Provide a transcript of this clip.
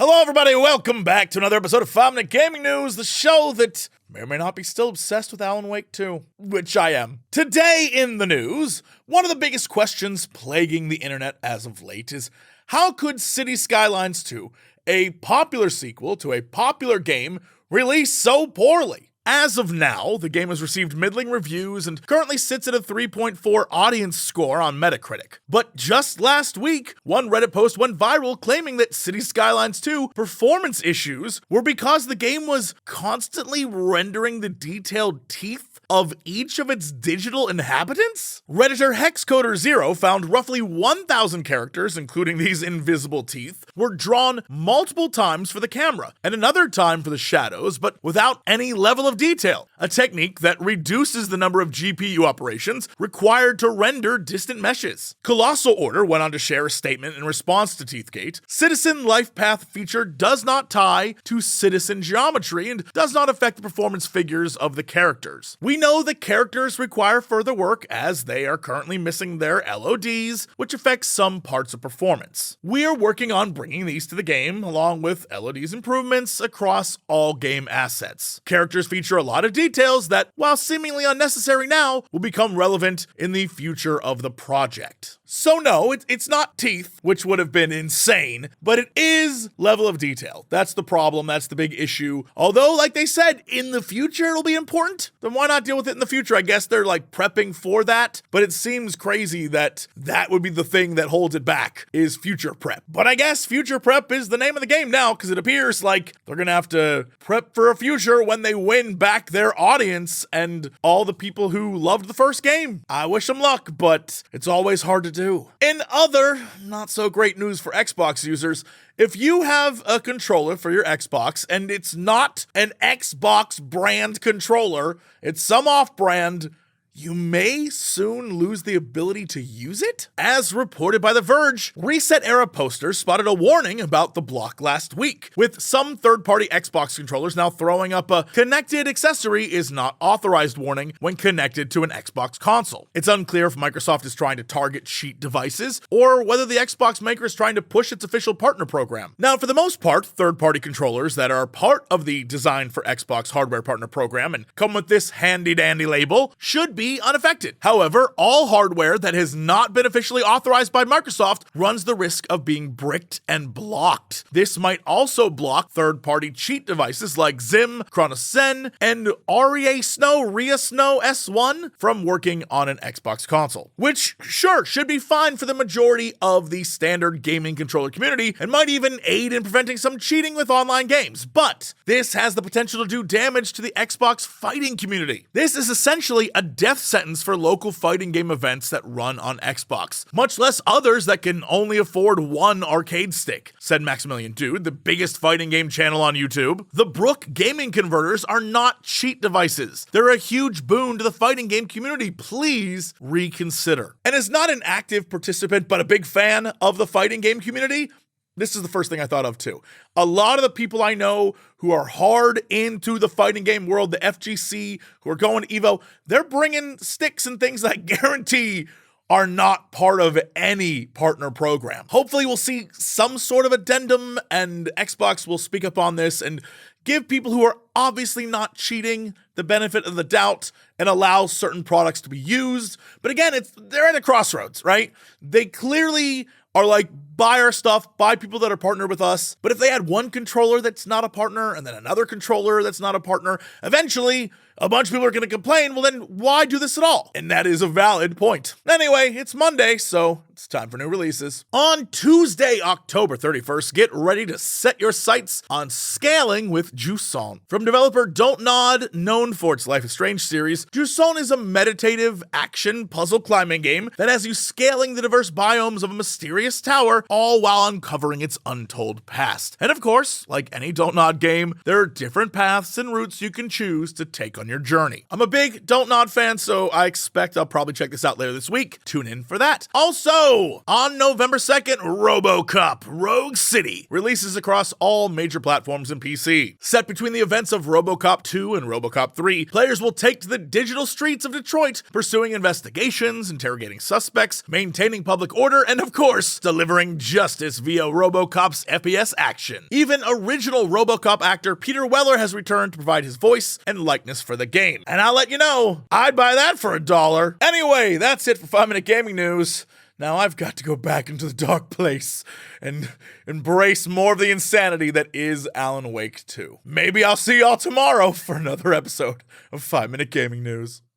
Hello everybody, welcome back to another episode of 5 Minute Gaming News, the show that may or may not be still obsessed with Alan Wake 2, which I am. Today in the news, one of the biggest questions plaguing the internet as of late is, how could Cities Skylines 2, a popular sequel to a popular game, release so poorly? As of now, the game has received middling reviews and currently sits at a 3.4 audience score on Metacritic. But just last week, one Reddit post went viral claiming that Cities Skylines 2 performance issues were because the game was constantly rendering the detailed teeth of each of its digital inhabitants? Redditor HexCoder0 found roughly 1,000 characters, including these invisible teeth, were drawn multiple times for the camera, and another time for the shadows, but without any level of detail, a technique that reduces the number of GPU operations required to render distant meshes. Colossal Order went on to share a statement in response to Teethgate. Citizen Life Path feature does not tie to citizen geometry and does not affect the performance figures of the characters. We know the characters require further work as they are currently missing their LODs, which affects some parts of performance. We are working on bringing these to the game along with LODs improvements across all game assets. Characters feature a lot of details that, while seemingly unnecessary now, will become relevant in the future of the project. So no, it's not teeth, which would have been insane, but it is level of detail. That's the problem, that's the big issue. Although, like they said, in the future it'll be important, then why not deal with it in the future? I guess they're like prepping for that, but it seems crazy that that would be the thing that holds it back, is future prep. But I guess future prep is the name of the game now, because it appears like they're gonna have to prep for a future when they win back their audience and all the people who loved the first game. I wish them luck, but it's always hard to do. In other not so great news for Xbox users, if you have a controller for your Xbox and it's not an Xbox brand controller, it's some off-brand, you may soon lose the ability to use it? As reported by The Verge, Reset Era posters spotted a warning about the block last week, with some third-party Xbox controllers now throwing up a connected accessory is not authorized warning when connected to an Xbox console. It's unclear if Microsoft is trying to target cheat devices, or whether the Xbox maker is trying to push its official partner program. Now, for the most part, third-party controllers that are part of the Design for Xbox hardware partner program and come with this handy-dandy label should be unaffected. However, all hardware that has not been officially authorized by Microsoft runs the risk of being bricked and blocked. This might also block third-party cheat devices like Zim, Chronosen, and REA Snow S1 from working on an Xbox console, which sure should be fine for the majority of the standard gaming controller community and might even aid in preventing some cheating with online games. But this has the potential to do damage to the Xbox fighting community. This is essentially a death sentence for local fighting game events that run on Xbox, much less others that can only afford one arcade stick, said Maximilian Dude, the biggest fighting game channel on YouTube. The Brook gaming converters are not cheat devices. They're a huge boon to the fighting game community. Please reconsider. And as not an active participant, but a big fan of the fighting game community, this is the first thing I thought of too. A lot of the people I know who are hard into the fighting game world, the FGC, who are going to EVO, they're bringing sticks and things that I guarantee are not part of any partner program. Hopefully we'll see some sort of addendum and Xbox will speak up on this and give people who are obviously not cheating the benefit of the doubt and allow certain products to be used. But again, they're at a crossroads, right? They clearly are like, buy our stuff, buy people that are partnered with us. But if they had one controller that's not a partner and then another controller that's not a partner, eventually a bunch of people are going to complain, well then why do this at all? And that is a valid point. Anyway, it's Monday, so it's time for new releases. On Tuesday, October 31st, get ready to set your sights on scaling with Jusant. From developer Don't Nod, known for its Life is Strange series, Jusant is a meditative action puzzle climbing game that has you scaling the diverse biomes of a mysterious tower, all while uncovering its untold past. And of course, like any Don't Nod game, there are different paths and routes you can choose to take on your your journey. I'm a big Don't Nod fan, so I expect I'll probably check this out later this week. Tune in for that. Also, on November 2nd, RoboCop Rogue City releases across all major platforms and PC. Set between the events of RoboCop 2 and RoboCop 3, players will take to the digital streets of Detroit, pursuing investigations, interrogating suspects, maintaining public order, and of course, delivering justice via RoboCop's FPS action. Even original RoboCop actor Peter Weller has returned to provide his voice and likeness for the game. And I'll let you know, I'd buy that for $1. Anyway, that's it for 5-Minute Gaming News. Now I've got to go back into the dark place and embrace more of the insanity that is Alan Wake 2. Maybe I'll see y'all tomorrow for another episode of 5-Minute Gaming News.